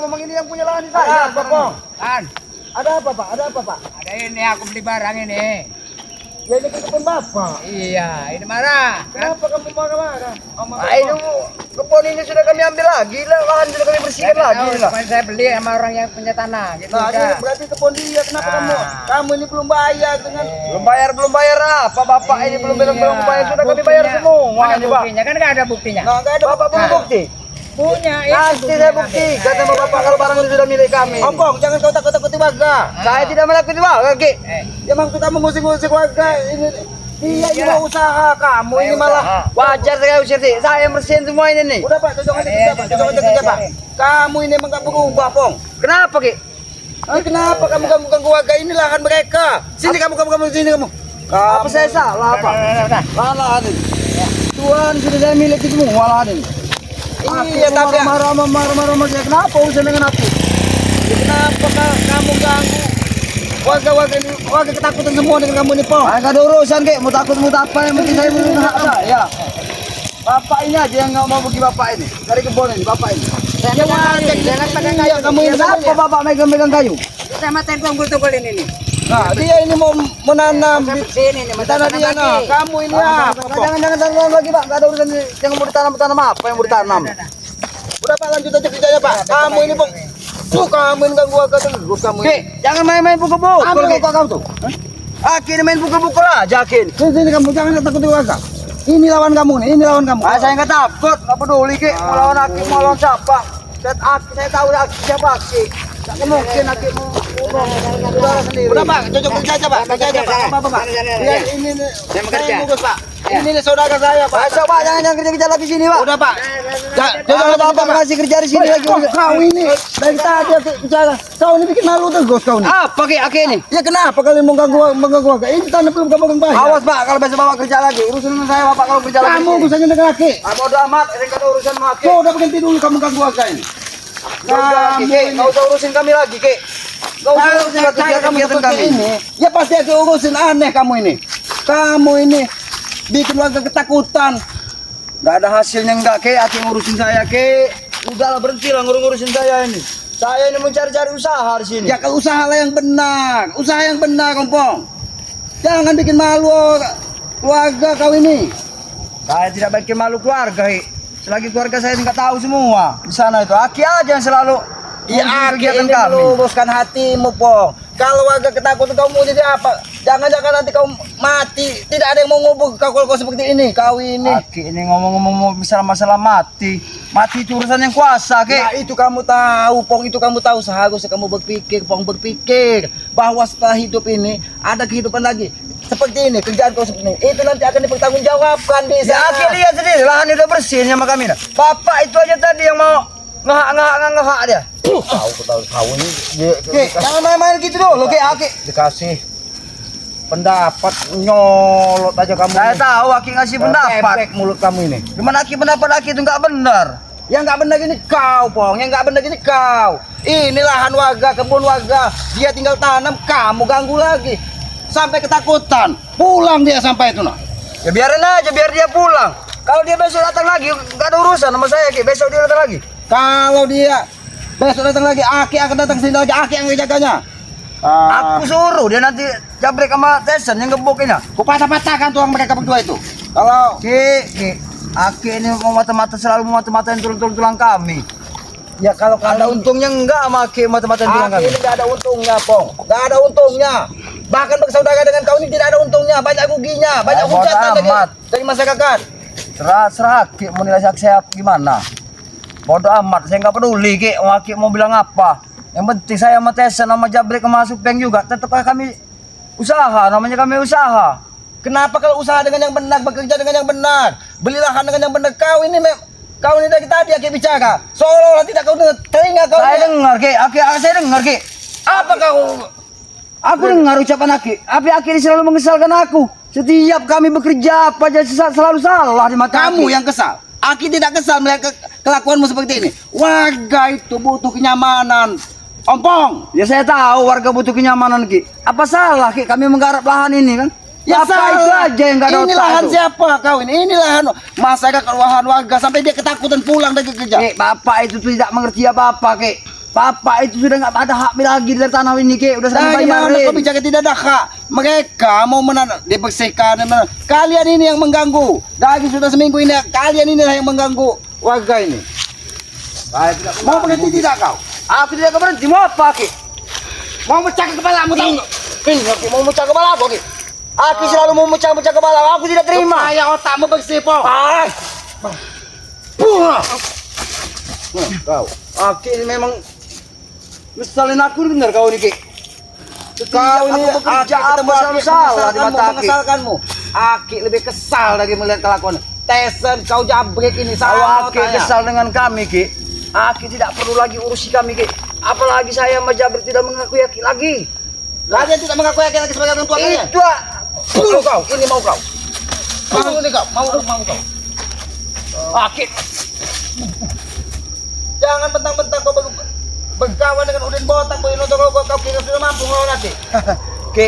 Memang ini yang punya lahan saya, Pak Pong. Kan, Ada apa, Pak? Ada apa, Pak? ada ini aku beli barang ini. Ya ini kan kebun Bapak. Iya, ini marah. Kan? Kenapa kamu marah-marah? Itu kebun ini sudah kami ambil lagi, lahan sudah kami bersihkan lagi. Kemarin saya beli sama orang yang punya tanah. Gitu Nah, udah. ini berarti kebun dia. Kenapa kamu ini belum bayar dengan Belum bayar apa Bapak ini belum bayar sudah kami bayar semua Mana ini Pak. buktinya? Kan nggak ada buktinya. Nah, enggak ada Bapak punya Nah. bukti? Punya. Nanti saya buktikan sama Bapak kalau barang itu sudah milik kami. Ompong, jangan kau takut-takuti warga. Saya tidak melakukan warga, Ki. Ya maksud kamu ngusik-ngusik warga ini. Dia juga usaha kamu ini malah. Wajar saya usir sih. Saya bersihin semua ini nih. Udah Pak, cocok aja kerja Pak, cocok aja kerja Pak. Kamu ini emang gak berubah, Pong. Kenapa, Ki? Kenapa kamu ganggu warga ini lahan mereka? Sini kamu sini kamu. Apa saya salah apa? Lahan ini. Tuhan sudah saya miliki semua lahan ini. Iya, tapi marah dia. Kenapa urusan dengan aku? kenapa kamu ganggu warga ini? Warga ketakutan semua dengan kamu ini, Pong. Enggak ada urusan, Ki. Mau takut apa yang penting saya melindungi hak saya. Bapak ini aja yang nggak mau bagi Bapak ini. Dari kebun ini, Bapak ini. Jangan pegang kayu kamu ini. Kenapa Bapak megang kayu? Sama tunggul-tunggul ini nih. Nah, dia ini mau menanam di Sini nih, tanah dia. Nah, kamu ini apa, Pong? Jangan tanam lagi, Pak. Enggak ada urusan yang mau ditanam apa yang mau ditanam. Udah Pak, lanjut aja kerjanya Pak. Kamu ini, Pong. Tuh kamu ini ganggu warga terus kamu Ki, ini. jangan main-main pukul-pukul. Ambil muka kamu tuh. Aki ini main pukul-pukul aja, Ki. Sini kamu jangan takut warga. Ini lawan kamu nih, ini lawan kamu. Saya nggak takut, nggak peduli, Ki. Mau lawan Aki, mau lawan siapa. Saya tahu Aki siapa, Aki. Tak mungkin Aki mau saudara sendiri. Udah Pak, cocok kerja aja Pak. Kerja aja Pak. Apa Pak? Ya ini nih. Saya bekerja. ngurus Pak. Ini nih saudara saya Pak. Pak, Pak, jangan kerja lagi sini, Pak. Udah Pak. Jangan Bapak kasih kerja di sini lagi. Kau ini dari tadi aku bicara. Kau ini bikin malu terus kau ini. Apa, Ki, Aki ini? Ya kenapa kalian mau mengganggu warga? Ini tanah belum kamu bayar. Awas, Pak, kalau besok Bapak kerja lagi. Urusan dengan saya, Bapak, kalau kerja lagi. Kamu urusannya dengan laki. Bodo amat, saya nggak ada urusan sama Aki. Kau udah berhenti dulu kamu ganggu warga ini. Kamu nggak usah urusin kami lagi, Ki. Nggak usah urusin Kalau kegiatan kamu kegiatan seperti kami. ini, ya pasti aku urusin aneh kamu ini. Kamu ini bikin warga ketakutan. Nggak ada hasilnya enggak, Ki. Aki ngurusin saya, Ki. Udahlah, berhentilah ngurusin saya ini. Saya ini mencari-cari usaha di sini. Ya kalau usaha lah yang benar, usaha yang benar, Kompong. Jangan bikin malu keluarga kau ini. Saya tidak bikin malu keluarga, Ki. Selagi keluarga saya nggak tahu semua di sana itu. Aki aja yang selalu Ya ngurusin Aki ini meluruskan hatimu, Pong. Kalau warga ketakutan kau mau jadi apa? Jangan-jangan nanti kau mati. Tidak ada yang mau ngubur kau kalau kau seperti ini. Kau ini. Aki ini ngomong-ngomong masalah mati. Mati itu urusan yang kuasa, Ki. Nah itu kamu tahu, Pong, itu kamu tahu. Seharusnya kamu berpikir, Pong, berpikir bahwa setelah hidup ini ada kehidupan lagi. Seperti ini, kerjaan kau seperti ini. Itu nanti akan dipertanggungjawabkan di Ya, sana. Aki lihat sendiri, lahan udah bersih sama kami. Nah. Bapak itu aja tadi yang mau ngehak dia. Tahu ini Ki, jangan main-main gitu dulu, Ki. Aki. dikasih pendapat nyolot aja kamu. Saya tahu Aki ngasih pendapat. Pepek mulut kamu ini. Gimana Aki pendapat Aki itu nggak benar? Yang nggak benar gini kau, Pong. Yang nggak benar gini kau. Ini lahan warga, kebun warga. Dia tinggal tanam, kamu ganggu lagi. Sampai ketakutan. Pulang dia sampai itu, nah. Ya biarin aja, biar dia pulang. Kalau dia besok datang lagi, nggak ada urusan sama saya, Ki. Besok dia datang lagi. Kalau dia besok datang lagi, Aki akan datang sini lagi. Aki yang ngejaganya. Aku suruh dia nanti jabrek sama Tesan yang gebukinnya. Ku patah-patahkan tuang mereka berdua itu. Kalau Ki. Aki ini mau mata-mata selalu mau mata-matain tulang kami. ya kalau Ada untungnya enggak sama Aki mata-matain tulang Aki kami? ini nggak ada untungnya, Pong. Nggak ada untungnya. Bahkan bersaudara dengan kau ini tidak ada untungnya. Banyak ruginya, banyak bodo hujatan amat. dari masyarakat. Serah Ki mau nilai saya gimana? Bodoh amat, saya nggak peduli Ki. Aki mau bilang apa? Yang penting saya sama Tesan sama Jabrek sama Supeng juga. Tetap kami usaha, namanya kami usaha. Kenapa kalau usaha dengan yang benar, bekerja dengan yang benar, beli lahan dengan yang benar? Kau ini dari tadi Aki bicara, seolah-olah tidak kau dengar telinga kau. Saya dengar Ki, saya dengar Ki. Apa kau? Aku dengar ucapan Aki. Aki ini selalu mengesalkan aku. Setiap kami bekerja apa aja selalu salah di mata Kamu Aki. yang kesal. Aki tidak kesal melihat kelakuanmu seperti ini. Warga itu butuh kenyamanan. Ompong. Ya saya tahu warga butuh kenyamanan Ki. Apa salah Ki kami menggarap lahan ini kan? Ya Bapak salah. itu aja yang nggak ada Ini otak lahan itu. siapa kau ini? Ini lahan masyarakat, lahan warga sampai dia ketakutan pulang dari kerja. Ki, Bapak itu tidak mengerti apa-apa Ki. Bapak itu sudah nggak ada hak lagi dari tanah ini ke, udah saya Dari mana bayarin. kau bicara tidak ada hak? Mereka mau dibersihkan dan kalian ini yang mengganggu. Dari sudah seminggu ini kalian inilah yang mengganggu warga ini. Saya tidak Mau berhenti tidak kau? Aku tidak berhenti, mau apa ke? Mau pecah kepalamu tahu? Ini Ki, mau mecah kepala aku Ki. Aku selalu mau mecah kepala, aku tidak terima. Supaya otakmu bersih, Pong. Ah, Kau. Aki ini memang ngeselin aku bener kau ini Ki. Kau ini aku bekerja Aki ketemu apa selalu Aki salah di mata Aki. mengesalkanmu. Aki lebih kesal lagi melihat kelakuan. Tesen kau jabrik ini Kalau sama Aki kesal dengan kami Ki, Aki tidak perlu lagi urusi kami Ki. Apalagi saya sama Jabir tidak mengakui Aki lagi. Kalian tidak mengakui Aki lagi sebagai orang tua kalian. Itu Mau kau, ini mau kau. Mau ini kau, mau kau. Aki. Jangan bentang-bentang kau berkawan dengan Udin Botak, kau ini kau kira sudah mampu melawan Aki. Ki,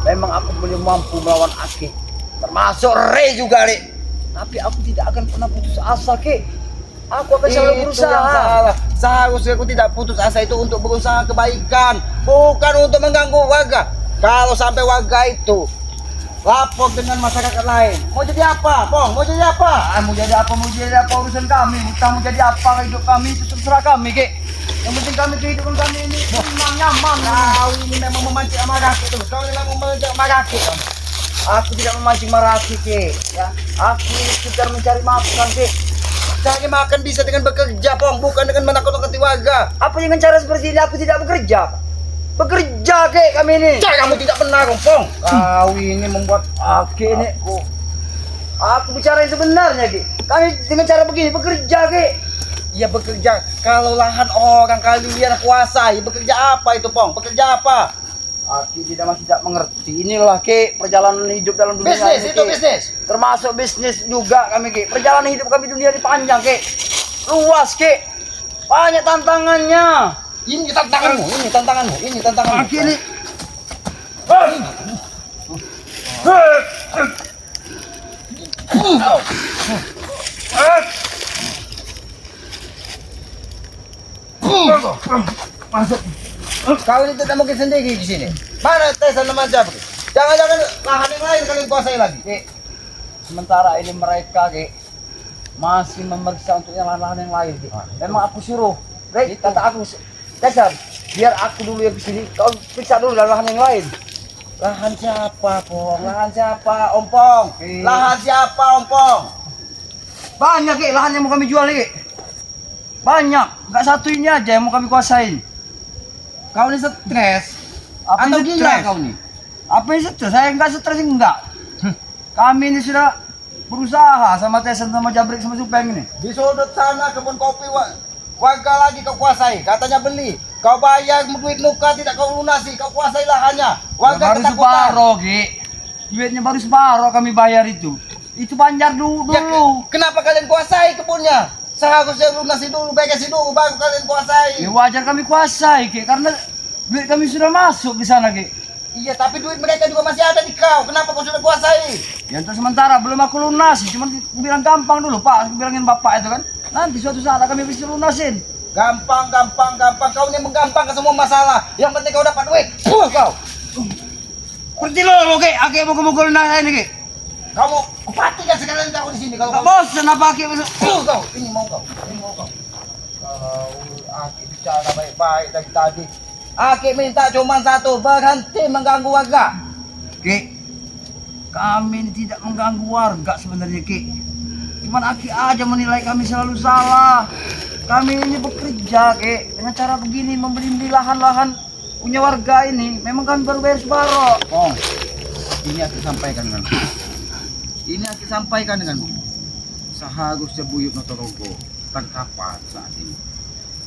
memang aku belum mampu melawan Aki. Termasuk Re juga, Re. Tapi aku tidak akan pernah putus asa, Ki. Aku akan selalu Itu yang berusaha. salah. Seharusnya aku tidak putus asa itu untuk berusaha kebaikan, bukan untuk mengganggu warga. Kalau sampai warga itu lapor dengan masyarakat lain, mau jadi apa, Pong? Mau jadi apa? Mau jadi apa urusan kami. Mau jadi apa hidup kami itu terserah kami, Ki. Yang penting kami kehidupan kami ini nyaman. Kau ini memang memancing amaraki itu. Kau memang memancing amaraki. Aku tidak memancing maraki, Ki. Ya, aku sekedar mencari makan, Ki. Cari makan bisa dengan bekerja, Pong, bukan dengan menakut-nakuti warga. Apa dengan cara seperti ini aku tidak bekerja? Bekerja, Ki, kami ini. Cari kamu tidak benar, Pong. Kau ini membuat Aki ini aku bicara yang sebenarnya Ki. Kami dengan cara begini bekerja Ki. ya bekerja. Kalau lahan orang kalian kuasai, bekerja apa itu, Pong? Bekerja apa? Aki masih tidak mengerti. Inilah Ki perjalanan hidup dalam dunia Bisnis, ini, itu Ki. bisnis. Termasuk bisnis juga kami Ki. Perjalanan hidup kami dunia ini panjang Ki. Luas Ki. Banyak tantangannya. Ini tantanganmu, ini tantanganmu, ini tantanganmu. Aki ini Masuk. Kau ini tidak mungkin sendiri di sini. Mana tesan nama Jabri? Jangan-jangan lahan yang lain kalian kuasai lagi. Ki, sementara ini mereka Ki masih memeriksa untuk yang lahan-lahan yang lain Ki. Memang aku suruh, Rek, kata aku, Dasar, biar aku dulu yang kesini, kau periksa dulu lahan yang lain. Lahan siapa, Pong? Lahan siapa, Om Pong? Lahan siapa, Om Pong? Banyak Ki, lahan yang mau kami jual Ki. Banyak, nggak satu ini aja yang mau kami kuasain. Kau ini stres? Apa Atau yang gila stres? kau nih? Apa yang stres? Saya nggak stres enggak. Kami ini sudah berusaha sama Tesan sama Jabrik sama Supeng ini. Di sudut sana kebun kopi warga lagi kau kuasai, katanya beli. Kau bayar duit muka tidak kau lunasi, kau kuasai lahannya. Warga Baru ketakutan. separoh Ki. Duitnya baru separoh kami bayar itu. Itu panjar dulu. Ya, kenapa kalian kuasai kebunnya? Seharusnya lunasi dulu, bekasi dulu, baru kalian kuasai. Ya wajar kami kuasai Ki, karena duit kami sudah masuk di sana Ki. Iya, tapi duit mereka juga masih ada di kau. Kenapa kau sudah kuasai? Ya untuk sementara belum aku lunasi, cuma bilang gampang dulu Pak, aku bilangin Bapak itu kan. Nanti suatu saat kami bisa lunasin. Gampang. Kau ini menggampang ke semua masalah. Yang penting kau dapat duit. Kau. Berarti lo Ki, aku mau lunasin Ki. Kamu patikan sekalian kau di sini. Kalau Gak kau bosan apa Ki? kau. Ini mau kau. Kau Aki bicara baik-baik dari tadi. Aki minta cuma satu, berhenti mengganggu warga. Ki, kami ini tidak mengganggu warga sebenarnya Ki. Cuman Aki aja menilai kami selalu salah. Kami ini bekerja Ki, dengan cara begini membeli lahan-lahan punya warga ini. Memang kami baru bayar separoh. Oh, ini Aki sampaikan denganmu. Ini Aki sampaikan denganmu. Seharusnya Buyut Notorogo terkapar saat ini.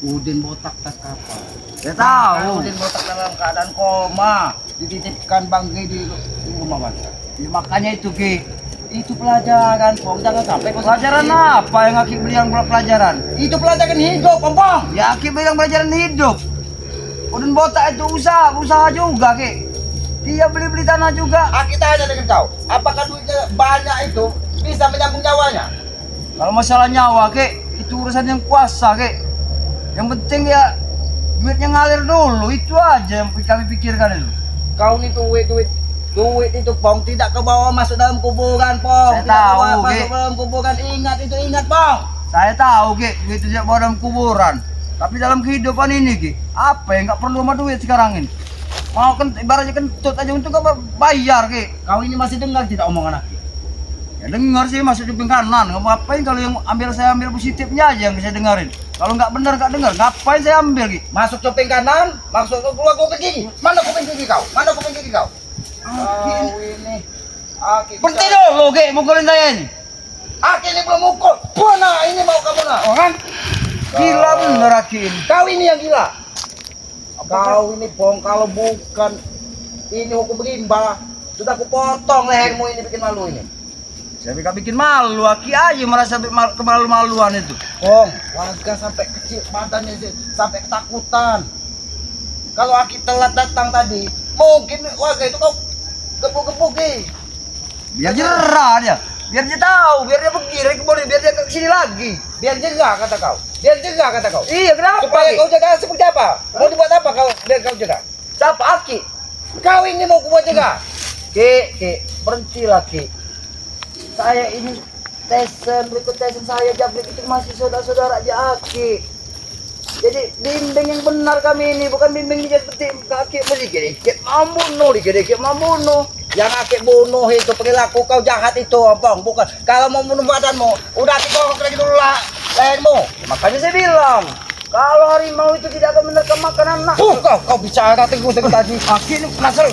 Udin Botak terkapar. Saya tahu. Udin Botak dalam keadaan koma, dititipkan Bang Gede di rumah warga. Ya, makanya itu Ki. Itu pelajaran, Pong. Jangan sampai kau Pelajaran seperti apa yang Aki bilang pelajaran? itu pelajaran hidup, Pong. Ya Aki bilang pelajaran hidup. Udin Botak itu usaha juga Ki. Dia beli tanah juga. Aki tanya dengan kau, apakah duitnya banyak itu bisa menyambung nyawanya? Kalau masalah nyawa Ki, itu urusan yang kuasa Ki. Yang penting ya duitnya ngalir dulu, itu aja yang kami pikirkan itu. Kau nih duit itu Pong tidak ke bawah masuk dalam kuburan Pong. Saya Tidak ke bawah tahu, masuk Ki. dalam kuburan. Ingat Pong. Saya tahu Ki, duit itu tidak bawa dalam kuburan. Tapi dalam kehidupan ini Ki, apa yang nggak perlu sama duit sekarang ini? Mau kan ibaratnya kentut aja untuk apa bayar Ki. Kau ini masih dengar tidak omongan aku? Ya dengar sih masuk kuping kanan. Kamu ngapain kalau yang saya ambil positifnya aja yang saya dengerin. Kalau nggak benar nggak dengar, ngapain saya ambil Ki? Masuk kuping kanan, masuk ke keluar kuping kiri. Mana kuping kiri kau? Mana kuping kiri kau? Kau ini. Aki. Berhenti dulu Ki, mukulin saya ini. Aki ini belum mukul. Mana ini mau kamu nak? Oh kan? Gila bener Aki ini. Kau ini yang gila. Kau ini Pong, kalau bukan ini hukum rimba, sudah aku potong lehermu ini bikin malu ini. Saya bikin malu, Aki aja merasa kemalu-maluan itu. Pong, warga sampai kecil badannya sih, sampai ketakutan. Kalau Aki telat datang tadi, mungkin warga itu kau gebuk-gebuk nih. Biar jerah dia, biar dia tahu, biar dia pergi dari kebun, biar dia ke sini lagi. Biar jaga kata kau. Biar jaga kata kau. Iya kenapa? Supaya Ki? kau jaga seperti apa? Mau dibuat apa kau biar kau jaga? Siapa Aki? Kau ini mau kubuat jaga? Ki, berhentilah Ki. Saya ini berikut tesen saya Jabrik itu masih saudara-saudara aja Aki. Jadi bimbing yang benar kami ini, bukan bimbing seperti Aki dikit-dikit membunuh, dikit-dikit membunuh. Yang Aki bunuh itu perilaku kau jahat itu, Bang. Bukan. Kalau mau bunuh badanmu, udah Aki kokok lagi dulu lah lehermu. Makanya saya bilang, kalau harimau itu tidak akan menerkam makanan anak. Kau bicara terus dari tadi. Aki ini penasaran.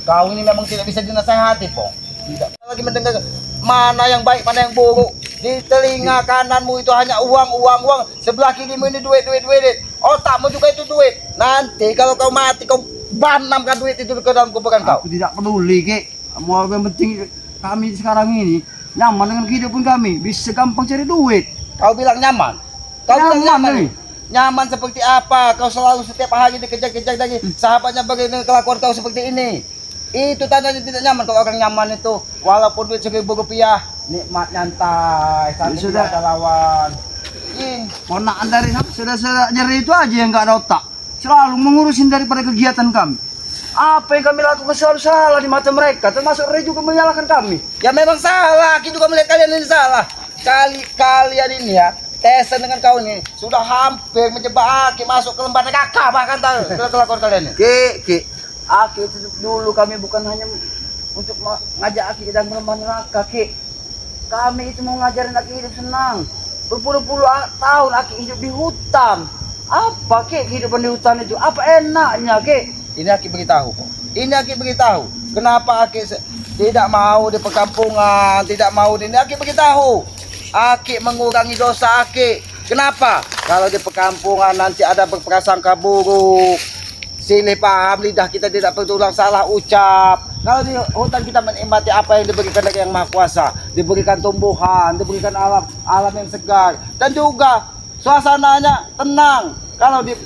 Kau ini memang tidak bisa dinasehati, Pong. Tidak lagi mendengar mana yang baik, mana yang buruk. Di telinga kananmu itu hanya uang. Sebelah kirimu ini duit. Otakmu juga itu duit. Nanti kalau kau mati, kau banamkan duit itu ke dalam kuburan kau. Aku tidak peduli, Ki. Mau yang penting kami sekarang ini nyaman dengan kehidupan kami, bisa gampang cari duit. Kau bilang nyaman. Kau bilang nyaman. nih. Nyaman seperti apa? Kau selalu setiap hari dikejar-kejar lagi. Sahabatnya bagaimana kelakuan kau seperti ini? Itu tandanya tidak nyaman. Kalau orang nyaman itu, walaupun duit Rp1.000, nikmat nyantai, sampai sudah. tidak ada lawan. Ponaan dari saudara-saudara nyeri itu aja yang nggak ada otak. Selalu mengurusin daripada kegiatan kami. Apa yang kami lakukan selalu salah di mata mereka, termasuk mereka juga menyalahkan kami. Ya memang salah. Kita juga melihat kalian ini salah. Kalian ini ya, tesan dengan kau ini sudah hampir menjebak Aki masuk ke lembah neraka bahkan tahu kelakuan kalian ini. Ki, Aki itu dulu kami bukan hanya untuk ngajak Aki ke dalam lembah neraka, Ki. Kami itu mau ngajarin Aki hidup senang. Berpuluh-puluh tahun Aki hidup di hutan. Apa Ki kehidupan di hutan itu? Apa enaknya Ki? Ini Aki beritahu, Pong. Ini Aki beritahu. Kenapa Aki tidak mau di perkampungan, tidak mau di ini. Aki beritahu. Aki mengurangi dosa Aki. Kenapa? Kalau di perkampungan nanti ada berprasangka buruk. Silih paham, lidah kita tidak berulang salah ucap. Kalau di hutan kita menikmati apa yang diberikan dari Yang Maha Kuasa, diberikan tumbuhan, diberikan alam yang segar, dan juga suasananya tenang. Kalau di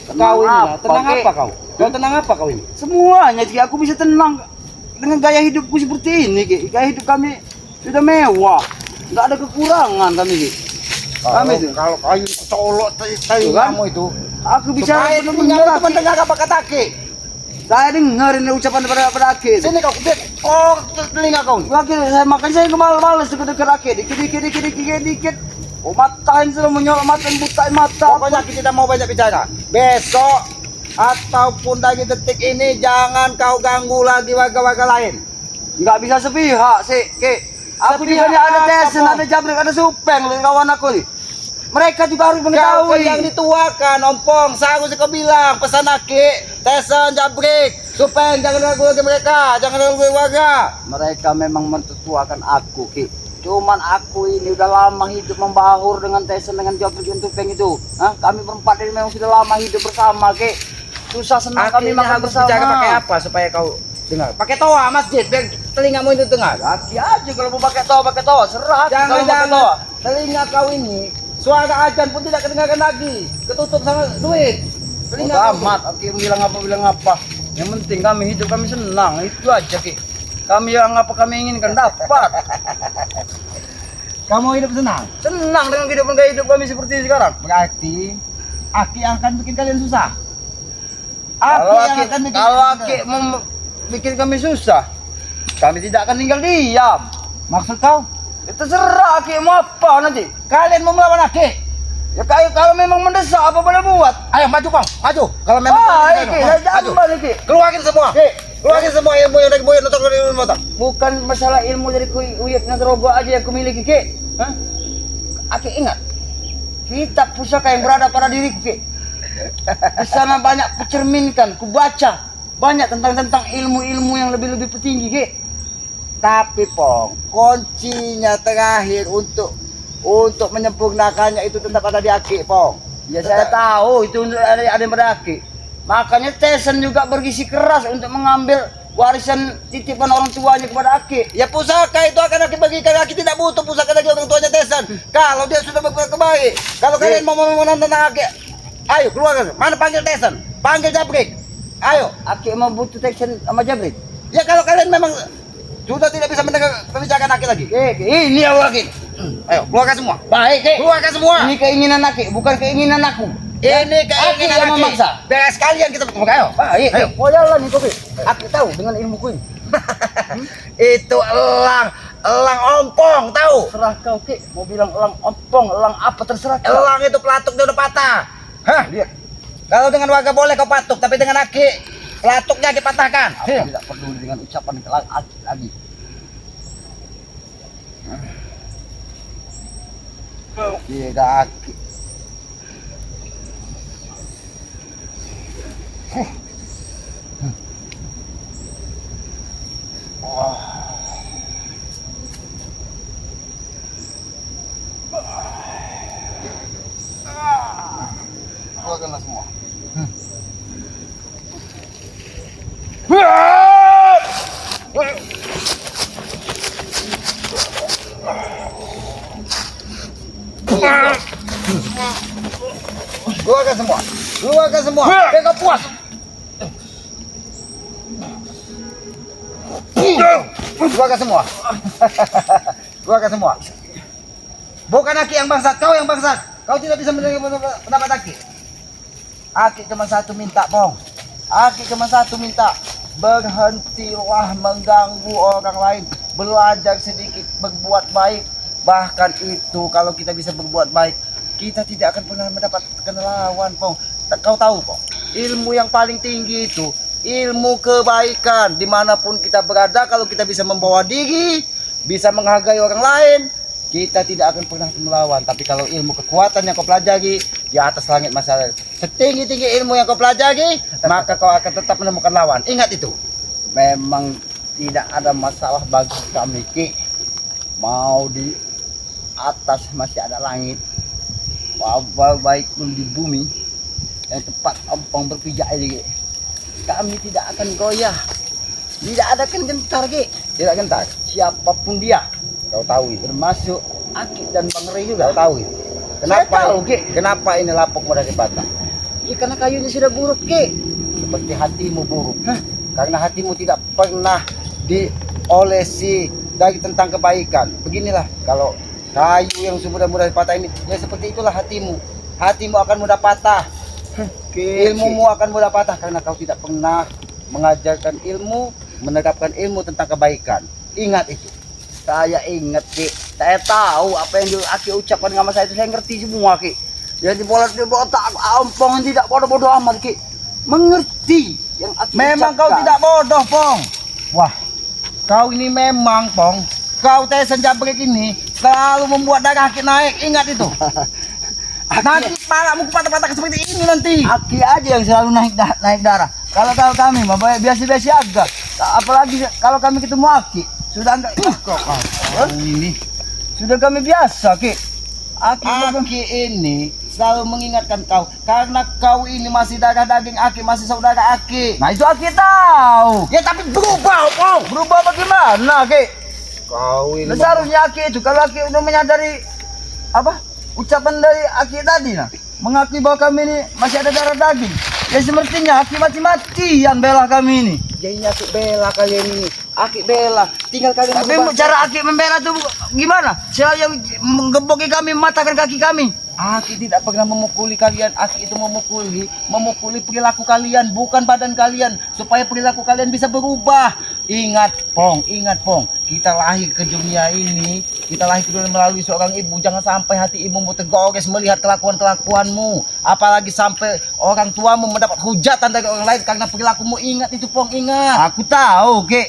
kau ini lah, tenang apa kau? Kau tenang apa kau ini? Semuanya Ki, aku bisa tenang dengan gaya hidupku seperti ini Ki. Gaya hidup kami sudah mewah, nggak ada kekurangan kami Ki. Kami itu. Kalau kayu colok Tuh kan? kamu itu. Aku bicara Supaya benar-benar itu Ki. mendengar apa kata Aki. Saya dengerin ucapan daripada Aki. Sini kau biar telinga kau. Aki, makanya saya males dekat Aki. Dikit. Oh, matain sudah menyolok mata, butain mata. Pokoknya kita tidak mau banyak bicara. Besok ataupun dari detik ini jangan kau ganggu lagi warga-warga lain. Nggak bisa sepihak sih, Ki. Aku juga Sepihak nih ada apa, Tesen, Pong? ada Jabrik, ada Supeng, kawan aku nih. Mereka juga harus Kau mengetahui. yang dituakan, Ompong. Seharusnya kau bilang pesan Aki, Tesen, Jabrik, Supeng, jangan ganggu lagi mereka, jangan ganggu warga. Mereka memang mentetuakan aku, Ki. Cuman aku ini udah lama hidup membahur dengan Tesen, dengan Jabrik dan Supeng itu. Hah? Kami berempat ini memang sudah lama hidup bersama, Ki. Susah senang kami makan harus bersama. bicara pakai apa supaya kau dengar? Pakai toa masjid biar telingamu itu dengar. Aki aja kalau mau pakai toa, serah. Aki kalau mau pakai toa. Jangan telinga kau ini suara ajan pun tidak kedengaran lagi, ketutup sama duit. Telinga Bodo kau. amat, Aki bilang apa. Yang penting kami hidup kami senang, itu aja Ki. Kami yang apa kami inginkan dapat. Kamu hidup senang. Senang dengan kehidupan gaya hidup kami seperti ini sekarang. Berarti Aki yang akan bikin kalian susah. Kalau yang Aki, akan bikin kalau kalian Aki mau bikin kami susah, kami tidak akan tinggal diam. Maksud kau? Itu serah Aki mau apa nanti. Kalian mau melawan Aki? Ya kalau memang mendesak apa boleh buat. Ayo maju bang, maju. Kalau memang Iki, saya jamban Iki. keluarin semua. Keluarin semua ilmu yang dari buyut untuk dari ilmu tak. Bukan masalah ilmu dari uyut dan teroboh aja yang kumiliki, Ki. Hah? Aki ingat, kitab pusaka yang berada pada diriku, Ki. Di sana banyak kucerminkan, kubaca banyak tentang ilmu-ilmu yang lebih tinggi, Ki. Tapi Pong, kuncinya terakhir untuk menyempurnakannya itu tetap ada di Aki, Pong. Ya saya tahu itu untuk ada yang pada Aki. Makanya Tesan juga bergisi keras untuk mengambil warisan titipan orang tuanya kepada Aki. Ya pusaka itu akan Aki bagikan. Aki tidak butuh pusaka dari orang tuanya Tesan. Kalau dia sudah berbuat baik. Kalau kalian mau menonton Aki, ayo keluar. Mana panggil Tesan? Panggil Jabrik. Ayo. Aki mau butuh Tesan sama Jabrik. Ya kalau kalian memang sudah tidak bisa mendengar kebijakan Aki lagi. Ini awal Aki. Ayo keluarkan semua. Baik, Ki. Keluarkan semua. Ini keinginan Aki, bukan keinginan aku. Ini keinginan Aki yang Aki. memaksa. Beres kalian kita bertemu. Ayo. Baik, Ayo. oh jalan nih Kopi. Aku tahu dengan ilmuku ini. Itu elang ompong, tahu? Terserah kau, Ki. Mau bilang elang ompong, elang apa terserah kau. Elang itu pelatuk dia udah patah. Hah? Lihat. Kalau dengan warga boleh kau patuk, tapi dengan Aki pelatuknya Aki patahkan. Aku tidak peduli dengan ucapan elang Aki lagi. Tidak Aki. Keluarkanlah semua. Keluarkan semua. Keluarkan semua. Biar kau puas. Keluarkan semua. Keluarkan semua. Bukan Aki yang bangsat, kau yang bangsat. Kau tidak bisa mendengar pendapat Aki. Aki cuma satu minta, Pong. Aki cuma satu minta. Berhentilah mengganggu orang lain. Belajar sedikit berbuat baik. Bahkan itu kalau kita bisa berbuat baik, kita tidak akan pernah mendapatkan lawan, Pong. Kau tahu, Pong, ilmu yang paling tinggi itu ilmu kebaikan. Dimanapun kita berada, kalau kita bisa membawa diri, bisa menghargai orang lain, kita tidak akan pernah melawan. Tapi kalau ilmu kekuatan yang kau pelajari di atas langit masalah, setinggi-tinggi ilmu yang kau pelajari, maka kau akan tetap menemukan lawan. Ingat itu. Memang tidak ada masalah bagi kami, Ki. Mau di atas masih ada langit, wabah baik pun di bumi yang tempat ompong berpijak ini, Ki. Kami tidak akan goyah, tidak ada akan gentar, Ki. Tidak gentar. Siapapun dia, Kau tahu itu. termasuk Aki dan Bang Rey juga. Kau tahu itu. Kenapa? Saya tahu, Ki. Kenapa ini lapuk mudah dipatah? Ya, karena kayunya sudah buruk, Ki. Seperti hatimu buruk. Karena hatimu tidak pernah diolesi dari tentang kebaikan. Beginilah kalau kayu yang mudah patah ini, ya seperti itulah hatimu. Hatimu akan mudah patah. Ilmumu akan mudah patah karena kau tidak pernah mengajarkan ilmu, menerapkan ilmu tentang kebaikan. Ingat itu. Saya ingat, Ki. Saya tahu apa yang Aki ucapkan sama saya itu, saya ngerti semua, Ki. Jadi boleh otak ompong tidak bodoh-bodoh amat, Ki. Mengerti yang Aki Memang kau ucapkan. tidak bodoh, Pong. Wah, kau ini memang, Pong. Kau Tesan Jabrik ini selalu membuat darah Aki naik. Ingat itu. Nanti palamu patah-patah seperti ini nanti. Aki aja yang selalu naik darah. Kalau kami mah biasa-biasa aja. Apalagi kalau kami ketemu Aki, sudah enggak kok. Ini Sudah kami biasa, Ki. Aki ini selalu mengingatkan kau karena kau ini masih darah daging Aki, masih saudara Aki. Nah itu Aki tahu. Ya tapi berubah, Pong. Berubah bagaimana, Ki? Kau ini Seharusnya Aki itu, kalau Aki udah menyadari apa ucapan dari Aki tadi, nah, mengakui bahwa kami ini masih ada darah daging, ya semestinya Aki mati-matian bela kami ini. Jadi Aki bela kalian ini. Aki bela. Tinggal kalian Tapi merubah. cara Aki membela tuh gimana? Saya yang menggemboki kami, mematahkan kaki kami. Aki tidak pernah memukuli kalian. Aki itu memukuli perilaku kalian, bukan badan kalian, supaya perilaku kalian bisa berubah. Ingat Pong. Kita lahir ke dunia ini, melalui seorang ibu. Jangan sampai hati ibumu tergores melihat kelakuan-kelakuanmu. Apalagi sampai orang tuamu mendapat hujatan dari orang lain karena perilakumu. Ingat itu Pong, ingat. Aku tahu, Ki.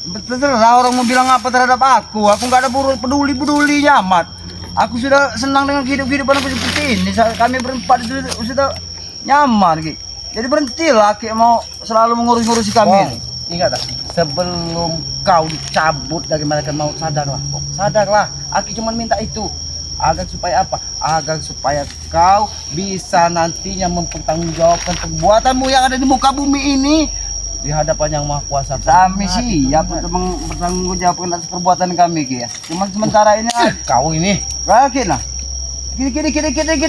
Terserah orang mau bilang apa terhadap aku. Aku nggak ada peduli amat. Aku sudah senang dengan kehidupan aku seperti ini. Kami berempat itu sudah nyaman, Ki. Jadi berhentilah, Ki, mau selalu mengurus-ngurusi kami. Pong, ingat tak? Sebelum kau dicabut dari malaikat maut, sadarlah, Pong. Sadarlah. Aki cuma minta itu. Agar supaya apa? Agar supaya kau bisa nantinya mempertanggungjawabkan perbuatanmu yang ada di muka bumi ini di hadapan Yang Maha Kuasa. Kami siap untuk bertanggungjawabkan atas perbuatan kami, Ki, ya. Cuma sementara ini Kau ini, Ki lah. Kiri.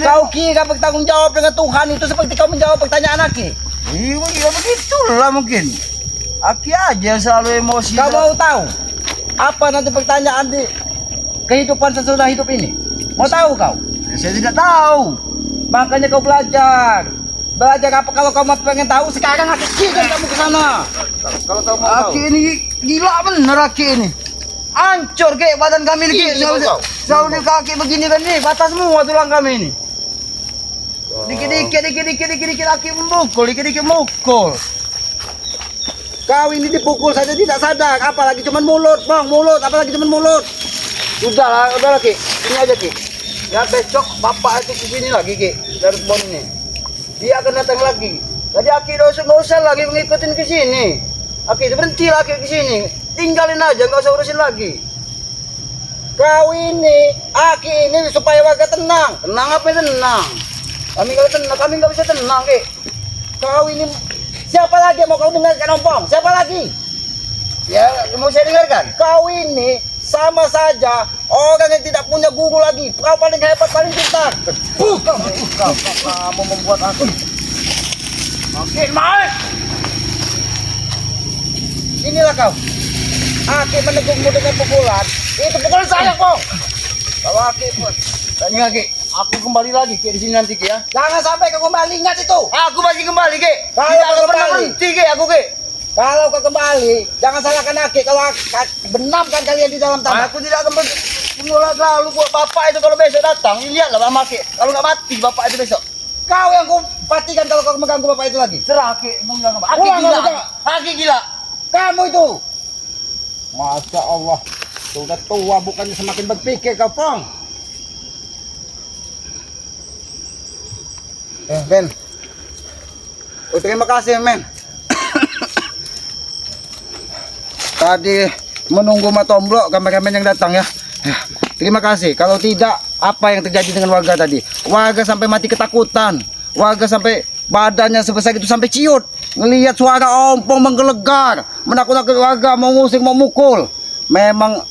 kau kira bertanggung jawab dengan Tuhan itu seperti kau menjawab pertanyaan Aki. Iya begitulah mungkin. Aki aja selalu emosi. Kau mau tahu apa nanti pertanyaan di kehidupan sesudah hidup ini? Mau tahu kau? Saya tidak tahu. Makanya kau belajar. Belajar apa kalau kau pengen tahu? Sekarang Aki kirim kamu ke sana. Kalau kau mau Aki tahu. ini gila bener, Aki ini. Hancur, Ki, badan kami ini, Ki. Ini kau. Selalu di kaki begini kan nih, patah semua tulang kami ini. Dikit-dikit Aki memukul, dikit-dikit mukul. Kau ini dipukul saja tidak sadar, apalagi cuman mulut, Bang, mulut, apalagi cuman mulut. Udah Ki. Ini aja, Ki. Ya besok bapak itu kesini lagi, Ki, dari kebun ini. Dia akan datang lagi. Jadi Aki nggak usah lagi ngikutin ke sini. Aki berhenti lagi ke sini. Tinggalin aja, nggak usah urusin lagi. Kau ini, Aki ini supaya warga tenang. Tenang apa yang tenang? Kami nggak bisa tenang, Ki. Kau ini siapa lagi yang mau kau dengarkan, Ompong? Siapa lagi? Ya, mau saya dengarkan. Kau ini sama saja orang yang tidak punya guru lagi. Kau paling hebat, paling pintar. Kamu membuat aku Makin naik. inilah kau. Aki menegurmu dengan pukulan. Itu pukulan saya, Pong. Kalau Aki pun Tanya, Ki. Aku kembali lagi, Ki, di sini nanti, Ki, ya. jangan sampai kau kembali, ingat itu. Aku masih kembali, Ki. Kalau Tidak akan kembali. pernah berhenti, Ki, aku, Ki. Kalau kau kembali, jangan salahkan Aki. Kalau benamkan kalian di dalam tanah. Aku tidak akan menolak lalu buat bapak itu kalau besok datang. Lihatlah Bang Maki. Kalau nggak mati bapak itu besok. Kau yang kau patikan kalau kau mengganggu bapak itu lagi. Serah, Ki. Mau bilang apa? Aki Pulang, gila. kamu jangan. Aki gila. Kamu itu. Masya Allah. Sudah tua bukannya semakin berpikir kau, Pong. Men. Oh, terima kasih, men. Tadi menunggu Matomblok kameramen yang datang ya. Terima kasih. Kalau tidak, apa yang terjadi dengan warga tadi? Warga sampai mati ketakutan. Warga sampai badannya sebesar itu sampai ciut. Ngelihat suara ompong menggelegar, menakut-nakut warga, mau ngusir, mau mukul. Memang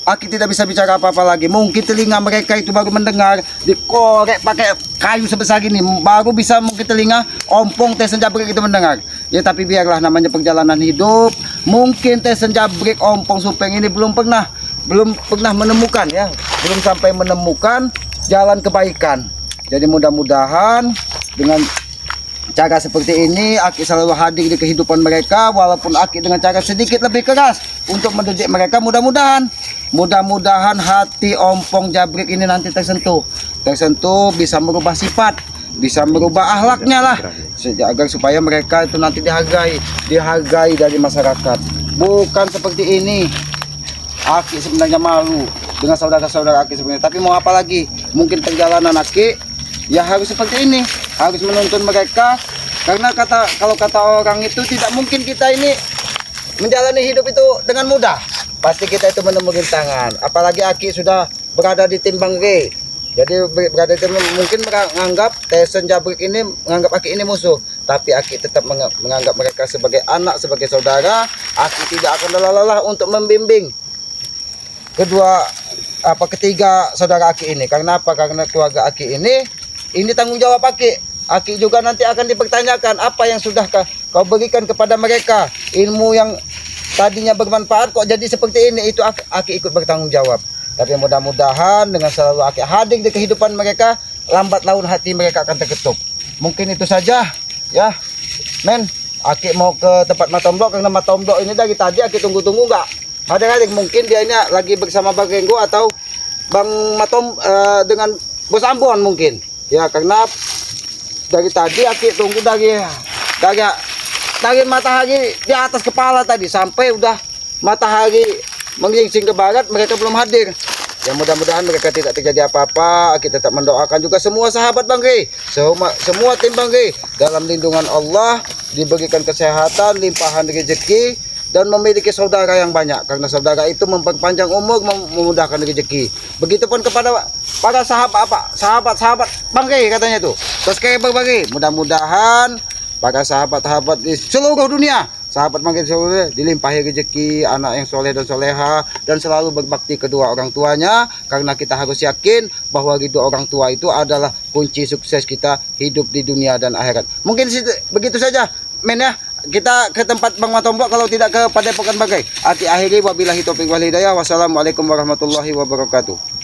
Aki tidak bisa bicara apa-apa lagi. Mungkin telinga mereka itu baru mendengar, dikorek pakai kayu sebesar ini, baru bisa mungkin telinga ompong Tesen Jabrik itu mendengar. Ya tapi biarlah, namanya perjalanan hidup. Mungkin Tesen Jabrik ompong Supeng ini belum pernah menemukan ya, belum sampai menemukan jalan kebaikan. Jadi mudah-mudahan dengan cara seperti ini Aki selalu hadir di kehidupan mereka, walaupun Aki dengan cara sedikit lebih keras untuk mendidik mereka. Mudah-mudahan hati ompong Jabrik ini nanti tersentuh bisa merubah sifat, bisa merubah akhlaknya lah, agar supaya mereka itu nanti dihargai dari masyarakat. Bukan seperti ini. Aki sebenarnya malu dengan saudara-saudara Aki sebenarnya, tapi mau apa lagi? Mungkin perjalanan Aki ya harus seperti ini, harus menuntun mereka, karena kalau kata orang itu tidak mungkin kita ini menjalani hidup itu dengan mudah. Pasti kita itu menemukan tangan. Apalagi Aki sudah berada di tim Bang G. Jadi berada di tim, mungkin menganggap Tesen Jabrik ini menganggap Aki ini musuh, tapi Aki tetap menganggap mereka sebagai anak, sebagai saudara. Aki tidak akan lelah-lelah untuk membimbing ketiga saudara Aki ini. Karena apa? Karena keluarga Aki ini tanggung jawab Aki. Aki juga nanti akan dipertanyakan apa yang sudah kau berikan kepada mereka, ilmu yang tadinya bermanfaat kok jadi seperti ini, itu Aki ikut bertanggung jawab. Tapi mudah-mudahan dengan selalu Aki hadir di kehidupan mereka, lambat laun hati mereka akan terketuk. Mungkin itu saja ya men. Aki mau ke tempat Matomblok karena Matomblok ini dari tadi Aki tunggu-tunggu nggak ada. Mungkin dia ini lagi bersama Bang Renggo atau Bang Matom dengan Bos Ambon mungkin ya, karena dari tadi Aki tunggu dari matahari di atas kepala tadi sampai udah matahari menggelincir ke barat, mereka belum hadir. Ya mudah-mudahan mereka tidak terjadi apa-apa. Kita tetap mendoakan juga semua sahabat Bang Rey, semua tim Bang Rey dalam lindungan Allah, diberikan kesehatan, limpahan rezeki, dan memiliki saudara yang banyak, karena saudara itu memperpanjang umur, memudahkan rezeki. Begitupun kepada para sahabat Bang Rey, katanya tuh subscriber Bang Rey. Mudah-mudahan para sahabat-sahabat di seluruh dunia, sahabat Bang Rey seluruh dilimpahi rezeki, anak yang soleh dan soleha, dan selalu berbakti kedua orang tuanya, karena kita harus yakin bahwa ridho orang tua itu adalah kunci sukses kita hidup di dunia dan akhirat. Mungkin begitu saja men ya, kita ke tempat Bang Matomblok kalau tidak ke Padepokan Bang Rey. Aki akhiri, wabillahi taufiq wal hidayah. Wassalamualaikum warahmatullahi wabarakatuh.